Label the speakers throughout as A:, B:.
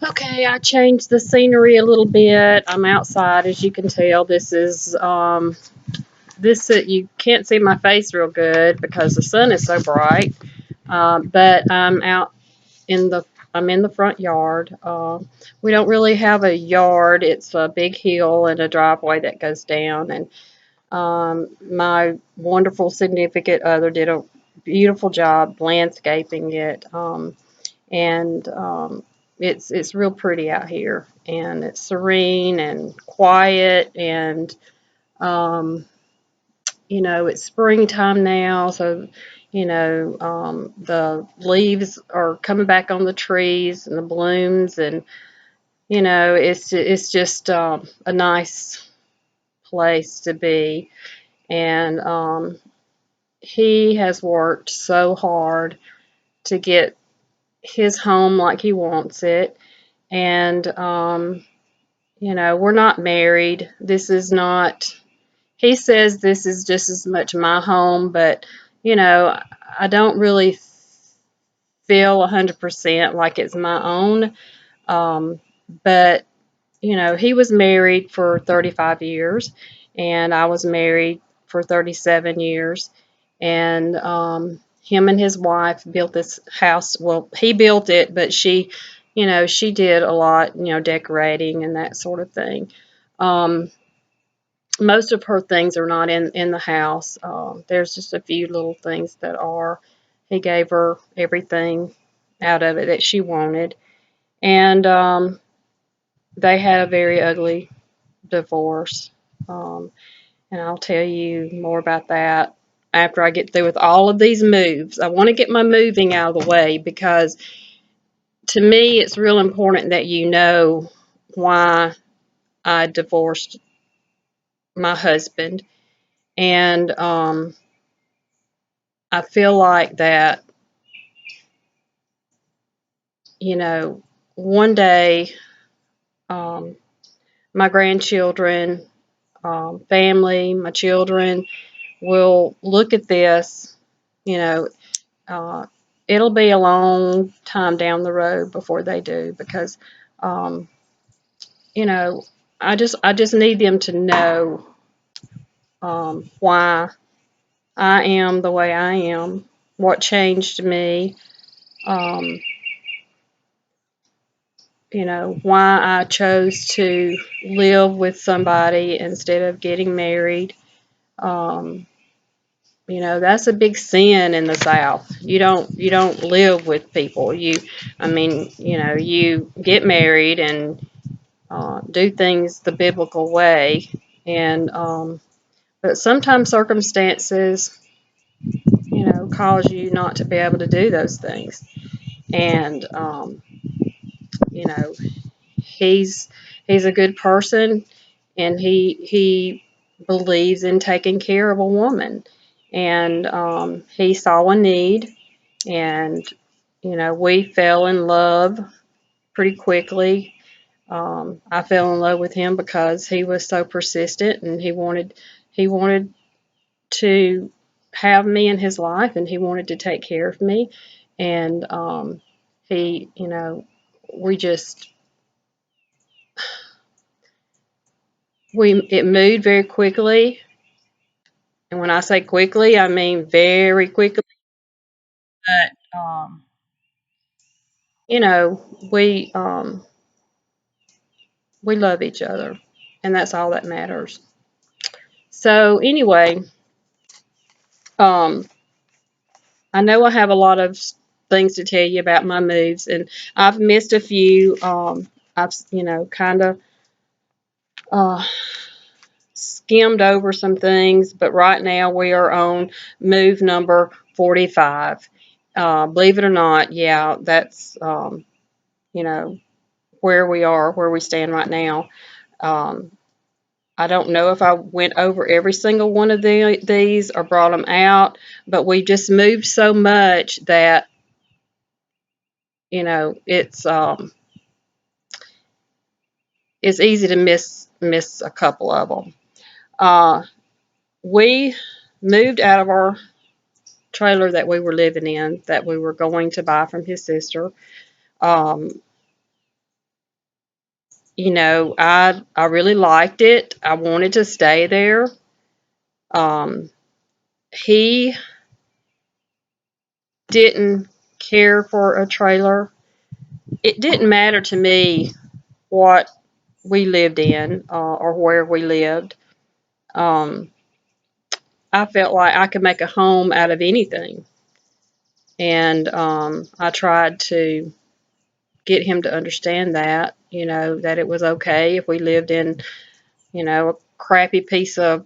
A: Okay, I changed the scenery a little bit. I'm outside, as you can tell. You can't see my face real good because the sun is so bright. But in the I'm in the front yard. We don't really have a yard. It's a big hill and a driveway that goes down. And my wonderful significant other did a beautiful job landscaping it. And it's real pretty out here, and it's serene and quiet, and um, it's springtime now, so the leaves are coming back on the trees and the blooms, and it's just a nice place to be. And he has worked so hard to get his home like he wants it. And we're not married. This is not, he says this is just as much my home, but you know, I don't really feel 100% like it's my own. Um, but he was married for 35 years, and I was married for 37 years. And him and his wife built this house. Well, he built it, but she did a lot, decorating and that sort of thing. Um, Most of her things are not in the house. There's just a few little things that are. He gave her everything out of it that she wanted, and they had a very ugly divorce. Um, and I'll tell you more about that after I get through with all of these moves. I want to get my moving out of the way because to me, it's real important that you know why I divorced my husband. And I feel like that, you know, one day um, my grandchildren, family, my children will look at this, you know, uh, it'll be a long time down the road before they do because, um, you know, I just need them to know why I am the way I am, what changed me, um, why I chose to live with somebody instead of getting married. Um, that's a big sin in the South. You don't live with people. I mean, you get married and do things the biblical way, and but sometimes circumstances, cause you not to be able to do those things. And you know, he's he's a good person, and he believes in taking care of a woman, and he saw a need, and we fell in love pretty quickly. I fell in love with him because he was so persistent, and he wanted to have me in his life, and he wanted to take care of me. And he, we just we it moved very quickly. And when I say quickly, I mean very quickly. But you know, we love each other, and that's all that matters. So anyway, um, I know I have a lot of things to tell you about my moves, and I've missed a few. I've kind of uh, skimmed over some things, but right now we are on move number 45. Believe it or not, yeah, that's you know where we are, where we stand right now. Um, I don't know if I went over every single one of these or brought them out, but we just moved so much that it's easy to miss a couple of them. Uh, we moved out of our trailer that we were living in, that we were going to buy from his sister. Um, I really liked it. I wanted to stay there. Um, he didn't care for a trailer. It didn't matter to me what we lived in or where we lived. Um, I felt like I could make a home out of anything. And I tried to get him to understand that, that it was okay if we lived in, a crappy piece of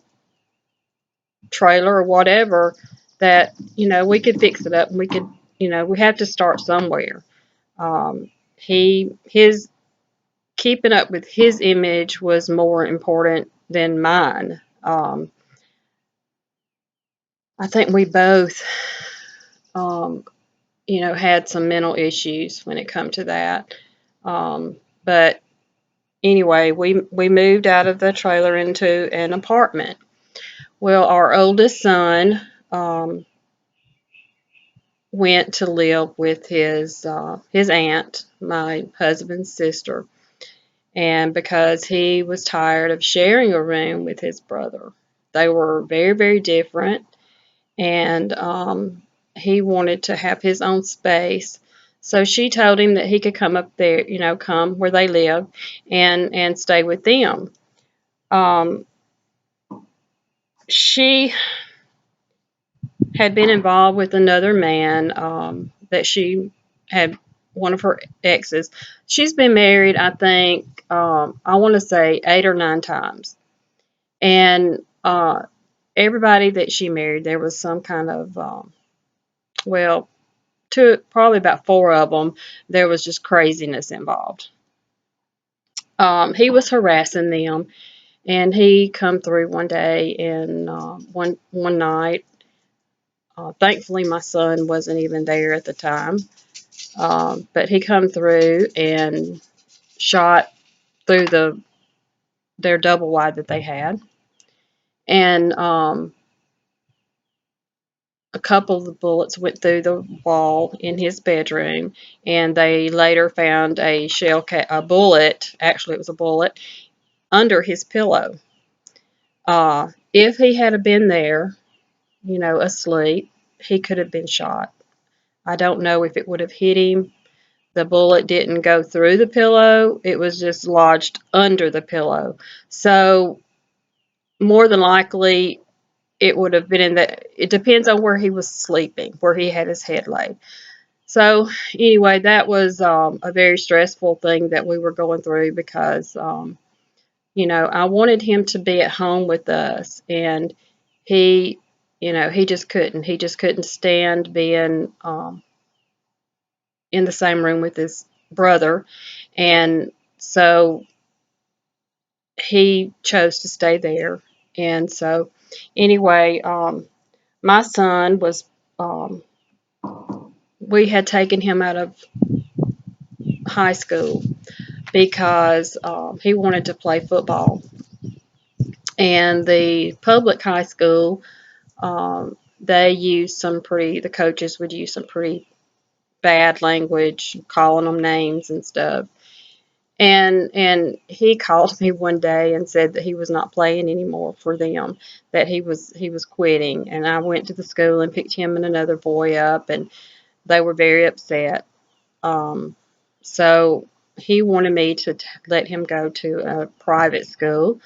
A: trailer or whatever, that, we could fix it up and we could, we have to start somewhere. His keeping up with his image was more important than mine. I think we both, um, had some mental issues when it come to that. But anyway, we moved out of the trailer into an apartment. Well, our oldest son went to live with his aunt, my husband's sister, and because he was tired of sharing a room with his brother, they were very, very different, and he wanted to have his own space. So she told him that he could come up there, come where they live, and stay with them. Um, she had been involved with another man that she had, one of her exes. She's been married, I think, I want to say 8 or 9 times. And everybody that she married, there was some kind of, well, probably about 4 of them, there was just craziness involved. He was harassing them, and he come through one day and one night. Thankfully, my son wasn't even there at the time. But he come through and shot through their double wide that they had, and a couple of the bullets went through the wall in his bedroom, and they later found a bullet. Actually, it was a bullet under his pillow. If he had been there, asleep, he could have been shot. I don't know if it would have hit him. The bullet didn't go through the pillow. It was just lodged under the pillow. So more than likely, it would have been in the, it depends on where he was sleeping, where he had his head laid. So anyway, that was a very stressful thing that we were going through because, I wanted him to be at home with us, and he, he just couldn't. He just couldn't stand being in the same room with his brother. And so he chose to stay there. And so, anyway, my son was, um, we had taken him out of high school because he wanted to play football. And the public high school, the coaches would use some pretty bad language, calling them names and stuff. And he called me one day and said that he was not playing anymore for them, that he was quitting. And I went to the school and picked him and another boy up, and they were very upset. Um, so he wanted me to let him go to a private school,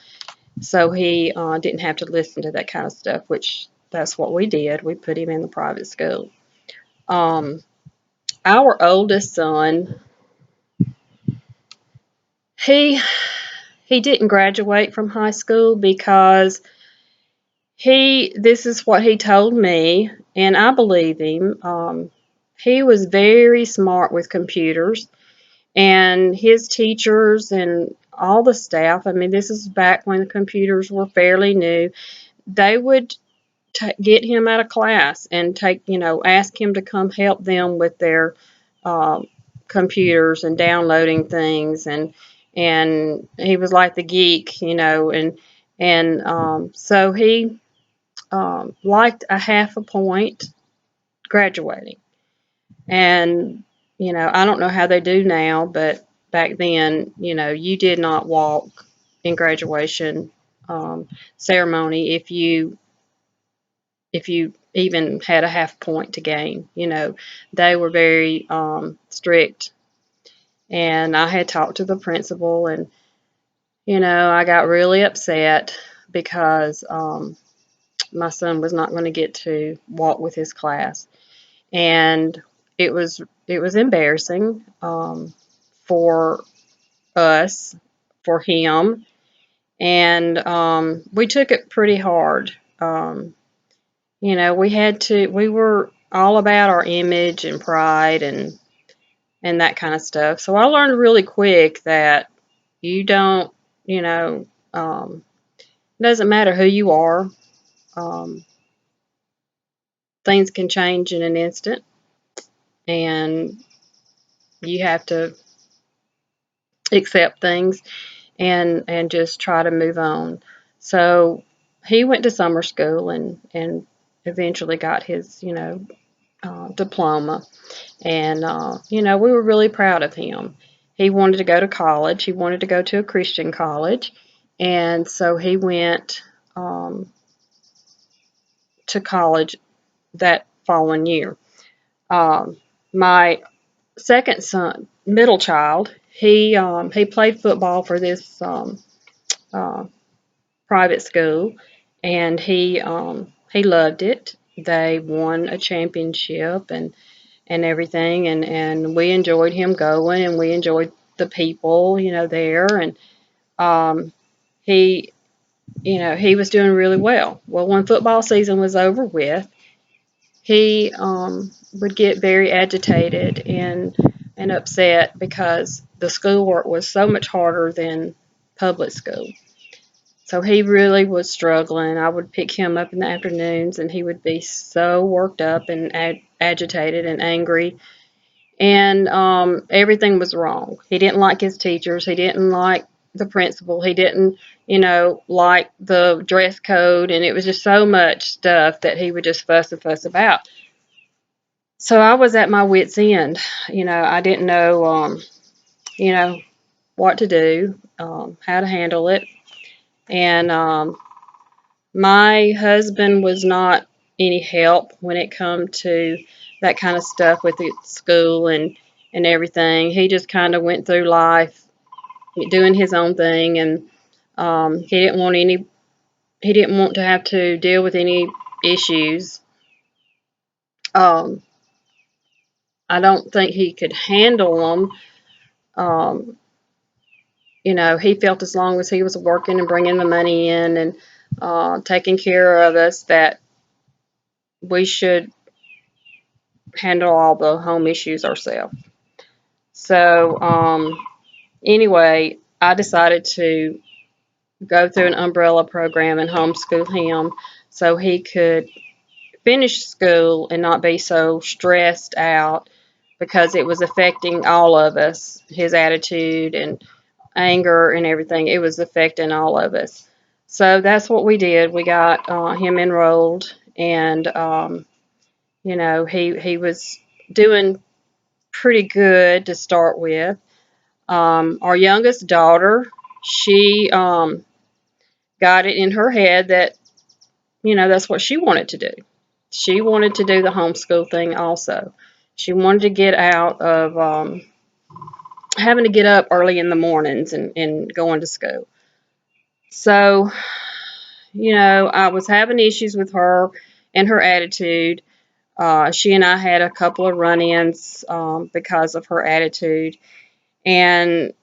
A: so he didn't have to listen to that kind of stuff. Which that's what we did. We put him in the private school. Um, our oldest son, he he didn't graduate from high school because this is what he told me, and I believe him. He was very smart with computers, and his teachers and all the staff, I mean, this is back when the computers were fairly new, they would get him out of class and ask him to come help them with their um, computers and downloading things, and he was like the geek, and so he liked a half a point graduating. And I don't know how they do now, but back then, you did not walk in graduation ceremony if you even had a half point to gain. They were very strict, and I had talked to the principal, and I got really upset because my son was not going to get to walk with his class, and it was embarrassing for us, for him, and we took it pretty hard. We were all about our image and pride and that kind of stuff. So I learned really quick that you don't, you know, it doesn't matter who you are. Um, Things can change in an instant, and you have to accept things and just try to move on. So he went to summer school and eventually got his diploma, and we were really proud of him. He wanted to go to college. He wanted to go to a Christian college, and so he went to college that following year. My second son, middle child, he played football for this uh, private school, and he loved it. They won a championship and everything, and we enjoyed him going, and we enjoyed the people, there, and um, he he was doing really well. Well, when football season was over with, he would get very agitated and upset because the schoolwork was so much harder than public school. So he really was struggling. I would pick him up in the afternoons, and he would be so worked up and agitated and angry, and everything was wrong. He didn't like his teachers. He didn't like the principal. He didn't, like the dress code, and it was just so much stuff that he would just fuss and fuss about. So I was at my wit's end. I didn't know, you know, what to do, how to handle it, and my husband was not any help when it come to that kind of stuff with the school and everything. He just kind of went through life doing his own thing, and he didn't want to have to deal with any issues. Um, I don't think he could handle them. Um, he felt as long as he was working and bringing the money in and taking care of us, that we should handle all the home issues ourselves. So, anyway, I decided to go through an umbrella program and homeschool him so he could finish school and not be so stressed out, because it was affecting all of us. His attitude and anger and everything, it was affecting all of us. So that's what we did. We got him enrolled, and he was doing pretty good to start with. Our youngest daughter, she got it in her head that that's what she wanted to do. She wanted to do the homeschool thing also. She wanted to get out of having to get up early in the mornings and going to school. So, I was having issues with her and her attitude. She and I had a couple of run-ins because of her attitude, and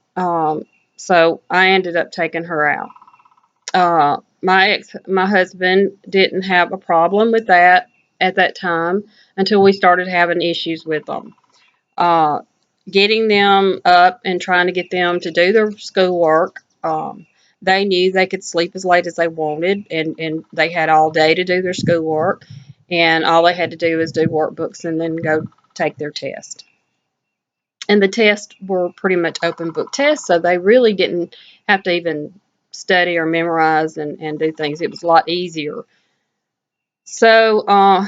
A: so I ended up taking her out. My husband didn't have a problem with that at that time until we started having issues with them. Uh, Getting them up and trying to get them to do their schoolwork. They knew they could sleep as late as they wanted, and they had all day to do their schoolwork, and all they had to do was do workbooks and then go take their test. And the tests were pretty much open book tests, so they really didn't have to even study or memorize and do things. It was a lot easier. So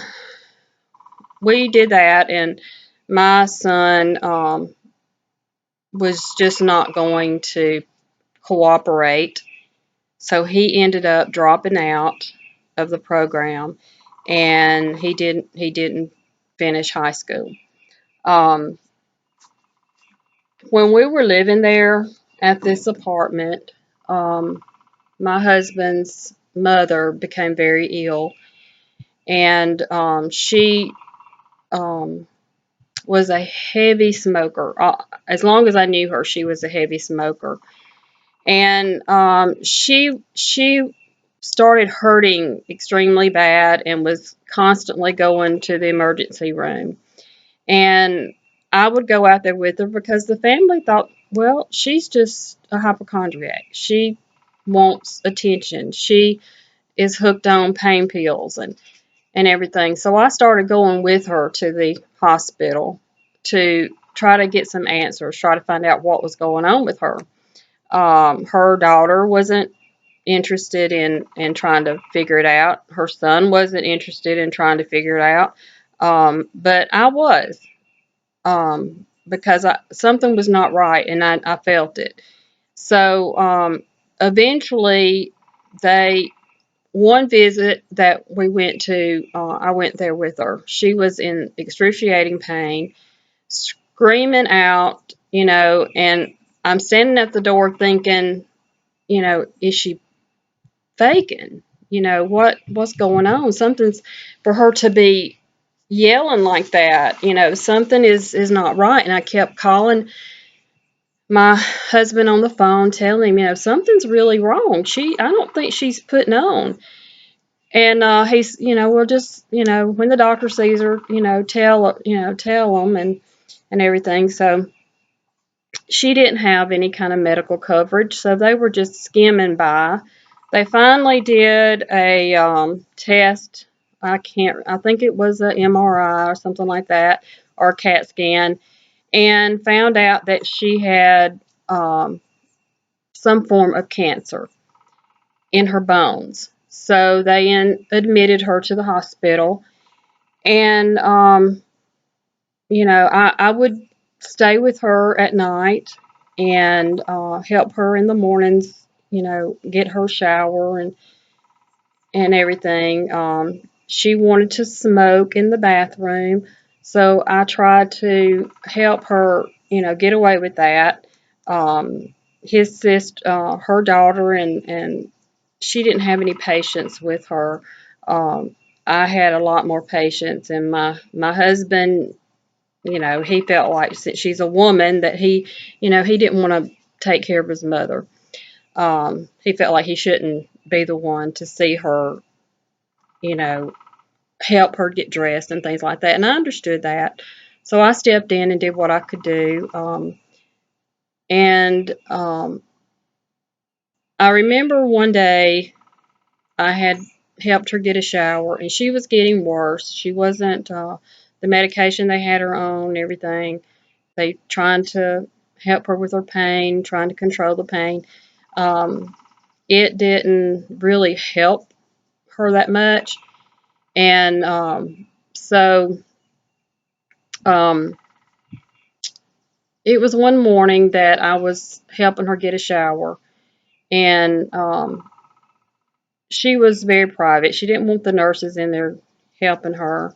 A: we did that, and my son was just not going to cooperate. So he ended up dropping out of the program, and he didn't finish high school. Um, when we were living there at this apartment, um, my husband's mother became very ill, and she um, was a heavy smoker. As long as I knew her, she was a heavy smoker, and she started hurting extremely bad and was constantly going to the emergency room. And I would go out there with her because the family thought, well, she's just a hypochondriac. She wants attention. She is hooked on pain pills and everything. So I started going with her to the hospital to try to get some answers, try to find out what was going on with her. Her daughter wasn't interested in trying to figure it out. Her son wasn't interested in trying to figure it out. But I was, because something was not right, and I felt it. So eventually, they one visit that we went to, I went there with her. She was in excruciating pain, screaming out, and I'm standing at the door thinking, is she faking? What's going on? Something's for her to be yelling like that. Something is not right. And I kept calling my husband on the phone, telling him, something's really wrong. I don't think she's putting on. And he's, well, just, when the doctor sees her, tell them and everything. So she didn't have any kind of medical coverage, so they were just skimming by. They finally did a test. I think it was a MRI or something like that, or a CAT scan, and found out that she had some form of cancer in her bones. So they admitted her to the hospital, and I would stay with her at night and help her in the mornings, get her shower and everything. She wanted to smoke in the bathroom, so I tried to help her, get away with that. His sister, her daughter, and she didn't have any patience with her. I had a lot more patience, and my husband, he felt like since she's a woman that he didn't want to take care of his mother. He felt like he shouldn't be the one to see her, you know, help her get dressed and things like that. And I understood that. So I stepped in and did what I could do. And I remember one day I had helped her get a shower, and she was getting worse. She wasn't, the medication they had her on, everything. They trying to help her with her pain, trying to control the pain. Um, it didn't really help her that much, and so um, it was one morning that I was helping her get a shower, and she was very private. She didn't want the nurses in there helping her,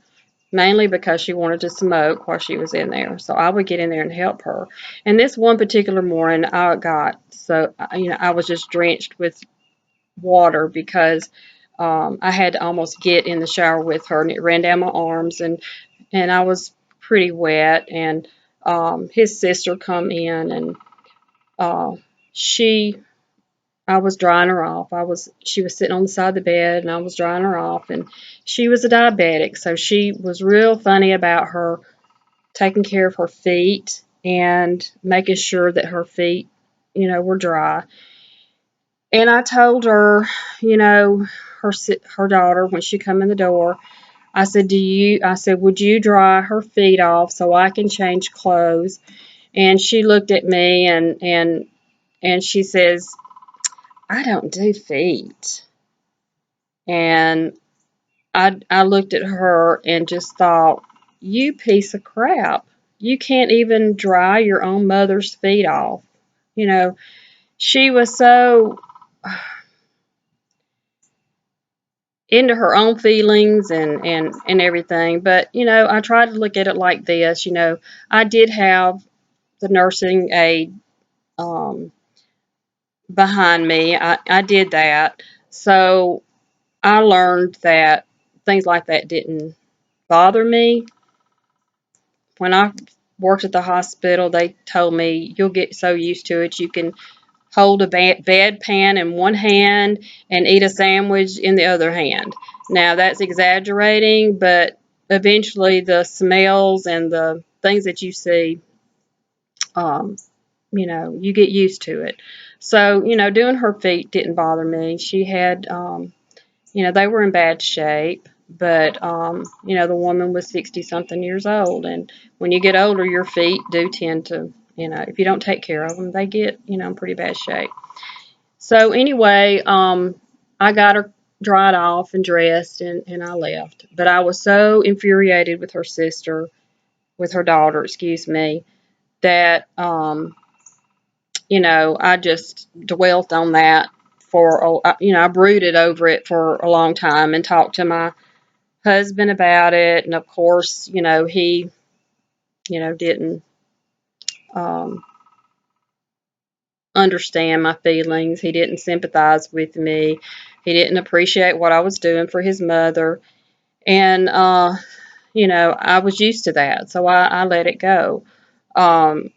A: mainly because she wanted to smoke while she was in there. So I would get in there and help her. And this one particular morning, I got so I was just drenched with water because I had to almost get in the shower with her, and it ran down my arms, and I was pretty wet. And his sister come in, and uh, she I was drying her off. She was sitting on the side of the bed, and I was drying her off. And she was a diabetic, so she was real funny about her taking care of her feet and making sure that her feet, were dry. And I told her, her daughter, when she come in the door, I said, would you dry her feet off so I can change clothes? And she looked at me and she says, I don't do feet. And I looked at her and just thought, you piece of crap. you can't even dry your own mother's feet off. You know, she was so into her own feelings and everything. But, I tried to look at it like this. I did have the nursing aid behind me. I did that. So I learned that things like that didn't bother me. When I worked at the hospital, they told me you'll get so used to it. You can hold a bedpan in one hand and eat a sandwich in the other hand. Now, that's exaggerating, but eventually the smells and the things that you see, um, you get used to it. So, doing her feet didn't bother me. She had, they were in bad shape, but, the woman was 60 something years old. And when you get older, your feet do tend to, if you don't take care of them, they get, in pretty bad shape. So anyway, I got her dried off and dressed, and I left. But I was so infuriated with with her daughter, excuse me, that, I just dwelt on that I brooded over it for a long time and talked to my husband about it. And of course, he, didn't, um, understand my feelings. He didn't sympathize with me. He didn't appreciate what I was doing for his mother. And, I was used to that. So I let it go. Um,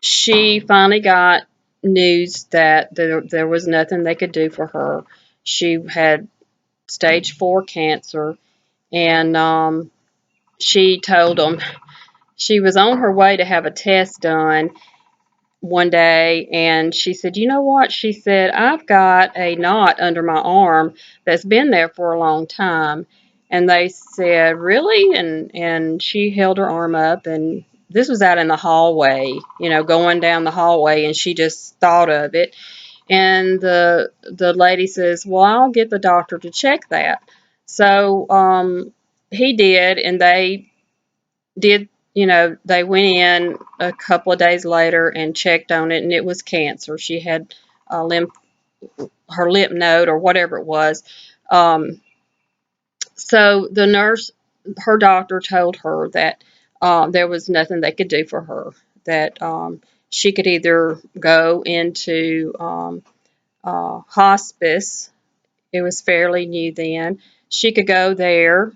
A: she finally got news that there was nothing they could do for her. She had stage 4 cancer. And she told them she was on her way to have a test done one day, and she said, "You know what?" She said, "I've got a knot under my arm that's been there for a long time." And they said, "Really?" And she held her arm up, and this was out in the hallway, going down the hallway, and she just thought of it. And the lady says, "Well, I'll get the doctor to check that." So he did, and they went in a couple of days later and checked on it, and it was cancer. She had her lymph node or whatever it was. So the nurse, her doctor told her that there was nothing they could do for her, that she could either go into hospice. It was fairly new then. She could go there,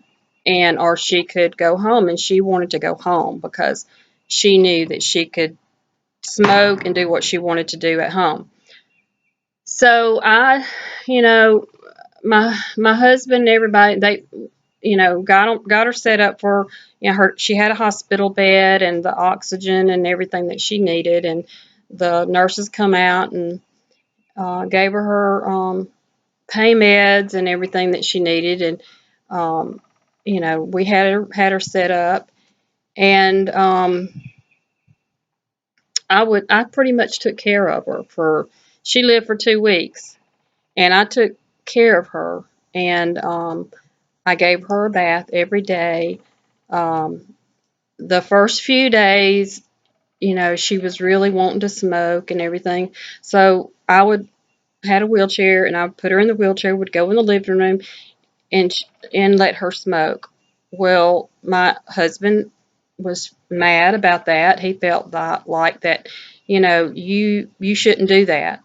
A: or she could go home, and she wanted to go home because she knew that she could smoke and do what she wanted to do at home. So you know, my husband and everybody, they, got her set up for, she had a hospital bed and the oxygen and everything that she needed, and the nurses come out and gave her pain meds and everything that she needed, and we had her set up, and I pretty much took care of her for she lived for 2 weeks, and I took care of her, and I gave her a bath every day. Um, the first few days, she was really wanting to smoke and everything, so I would had a wheelchair, and I would put her in the wheelchair, would go in the living room, and let her smoke. Well, my husband was mad about that. He felt that you shouldn't do that.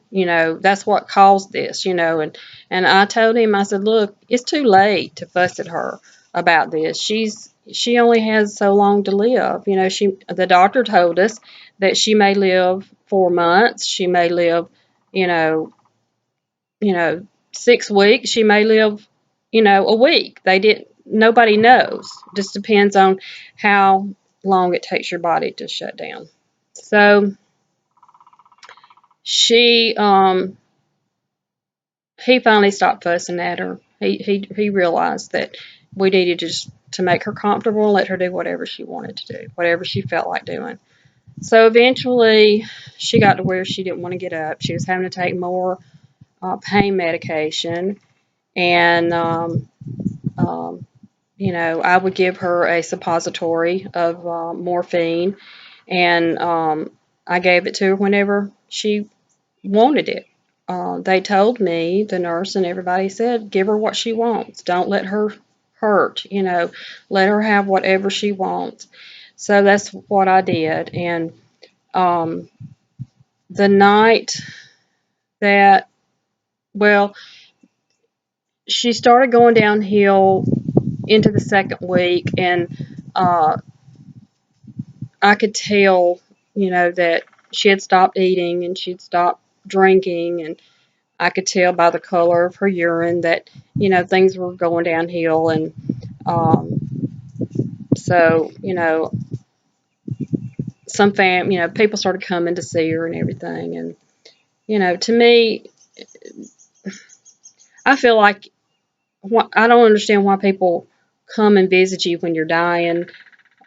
A: That's what caused this. And I told him, I said, look, it's too late to fuss at her about this. She only has so long to live. The doctor told us that she may live 4 months. She may live, you know, you know, 6 weeks. She may live, a week. Nobody knows. Just depends on how long it takes your body to shut down. So she, he finally stopped fussing at her. He realized that we needed to make her comfortable and let her do whatever she wanted to do, whatever she felt like doing. So eventually she got to where she didn't want to get up. She was having to take more pain medication, and I would give her a suppository of morphine, and I gave it to her whenever she wanted it. They told me, the nurse and everybody said, give her what she wants. Don't let her hurt, let her have whatever she wants. So that's what I did. And um, the night that, well, she started going downhill into the second week, and uh, I could tell, that she had stopped eating and she'd stopped drinking, and I could tell by the color of her urine that, things were going downhill. And um, so, people started coming to see her and everything. And, to me, I feel like I don't understand why people come and visit you when you're dying,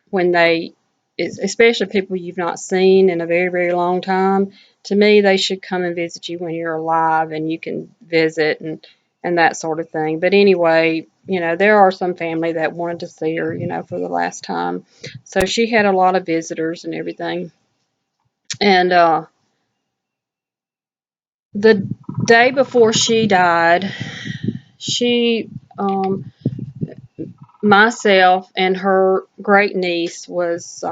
A: when they, especially people you've not seen in a very, very long time. To me, they should come and visit you when you're alive and you can visit and that sort of thing. But anyway, there are some family that wanted to see her, for the last time. So she had a lot of visitors and everything. And the day before she died, she, myself and her great niece was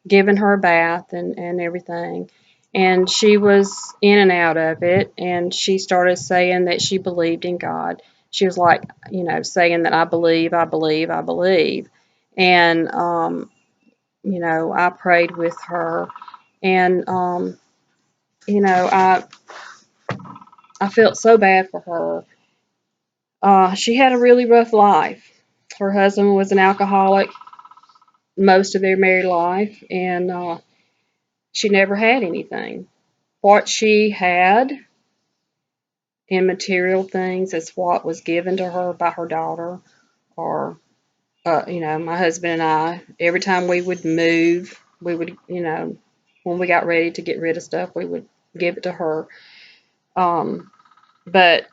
A: giving her a bath and everything. And she was in and out of it. And she started saying that she believed in God. She was like, saying that I believe, I believe, I believe. And, I prayed with her. And, I felt so bad for her. She had a really rough life. Her husband was an alcoholic most of their married life, and she never had anything. What she had in material things is what was given to her by her daughter, or my husband and I. Every time we would move, we would, when we got ready to get rid of stuff, we would give it to her. But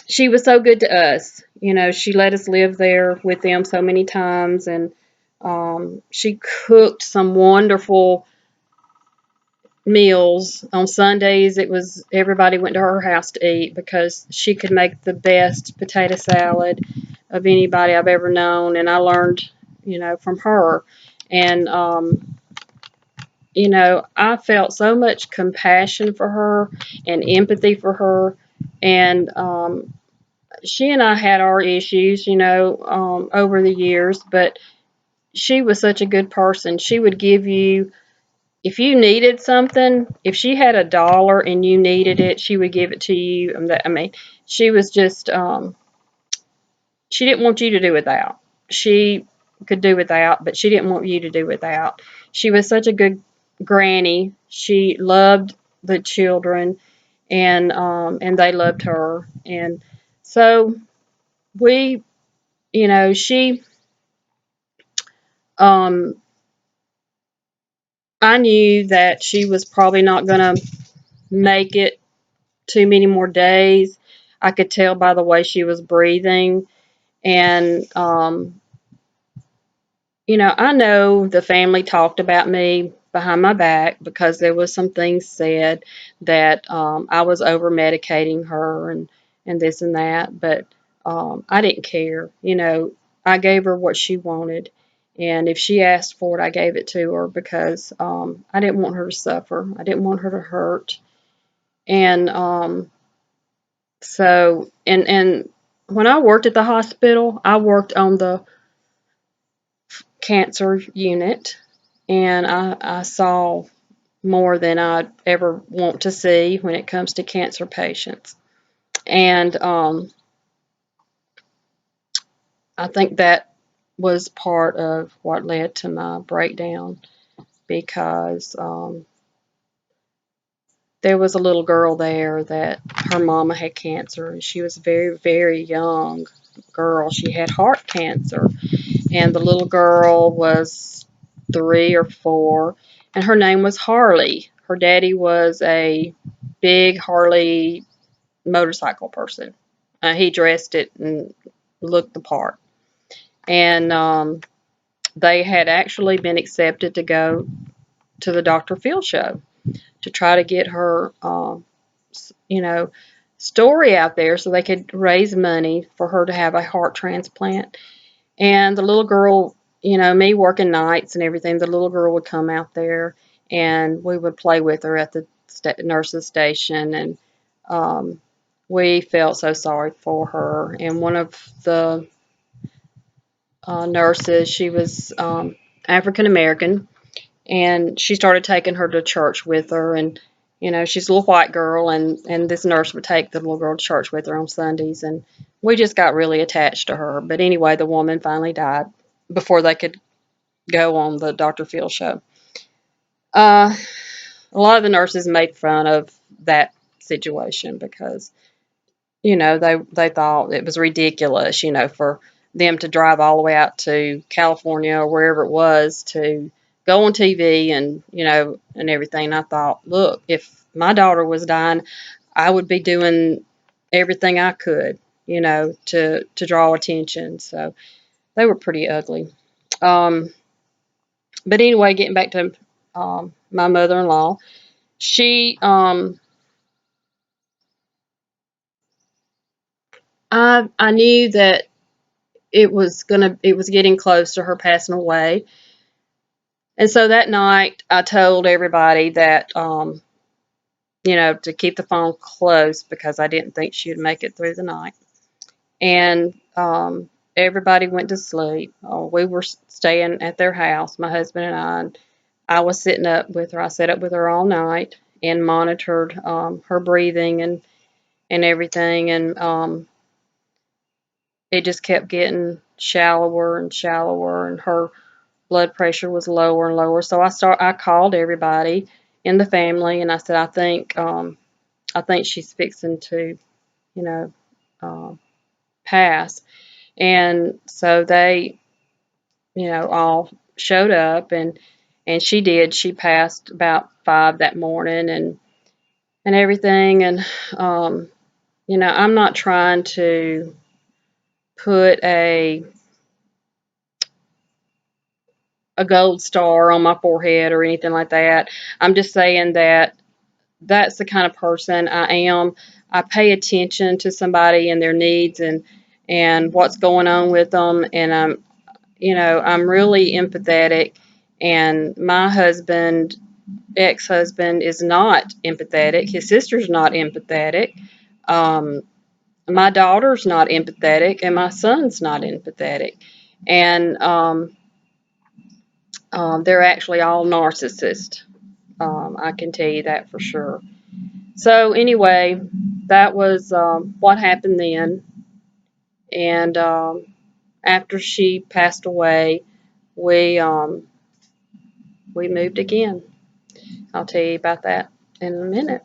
A: she was so good to us. She let us live there with them so many times, and she cooked some wonderful meals. On Sundays, it was everybody went to her house to eat because she could make the best potato salad of anybody I've ever known, and I learned, from her. And I felt so much compassion for her and empathy for her. And she and I had our issues, over the years, but she was such a good person. She would give you, if you needed something, if she had $1 and you needed it, she would give it to you. I mean, she was just, she didn't want you to do without. She could do without, but she didn't want you to do without. She was such a good granny. She loved the children, and they loved her. And so we, she, um, I knew that she was probably not going to make it too many more days. I could tell by the way she was breathing. And, I know the family talked about me behind my back because there was some things said that I was over medicating her and this and that. But I didn't care. I gave her what she wanted. And if she asked for it, I gave it to her because I didn't want her to suffer. I didn't want her to hurt. And and when I worked at the hospital, I worked on the cancer unit, and I saw more than I'd ever want to see when it comes to cancer patients. And I think that was part of what led to my breakdown because there was a little girl there that her mama had cancer, and she was a very, very young girl. She had heart cancer, and the little girl was 3 or 4, and her name was Harley. Her daddy was a big Harley motorcycle person. He dressed it and looked the part. and they had actually been accepted to go to the Dr. Phil show to try to get her, you know, story out there so they could raise money for her to have a heart transplant. And the little girl, me working nights and everything, the little girl would come out there and we would play with her at the nurse's station. And we felt so sorry for her. And one of the nurses, she was African American, and she started taking her to church with her. And she's a little white girl, and this nurse would take the little girl to church with her on Sundays, and we just got really attached to her. But anyway, the woman finally died before they could go on the Dr. Phil show. uh, a lot of the nurses made fun of that situation because they thought it was ridiculous, for them to drive all the way out to California or wherever it was to go on TV and, and everything. And I thought, look, if my daughter was dying, I would be doing everything I could, to draw attention. So they were pretty ugly. Um, but anyway, getting back to my mother-in-law, she, I knew that it was getting close to her passing away. And so that night I told everybody that, to keep the phone close because I didn't think she would make it through the night. And everybody went to sleep. We were staying at their house, my husband and I. And I was sitting up with her. I sat up with her all night and monitored her breathing and everything. And it just kept getting shallower and shallower, and her blood pressure was lower and lower. So I called everybody in the family, and I said, I think she's fixing to, you know, uh, pass. And so they, all showed up, and she did. She passed about 5 that morning, and everything. And I'm not trying to put a gold star on my forehead or anything like that. I'm just saying that that's the kind of person I am. I pay attention to somebody and their needs and what's going on with them, and I'm really empathetic. And my husband, ex-husband, is not empathetic. His sister's not empathetic. Um, my daughter's not empathetic, and my son's not empathetic. And they're actually all narcissists. I can tell you that for sure. So anyway, that was what happened then. And after she passed away, we um, we moved again. I'll tell you about that in a minute.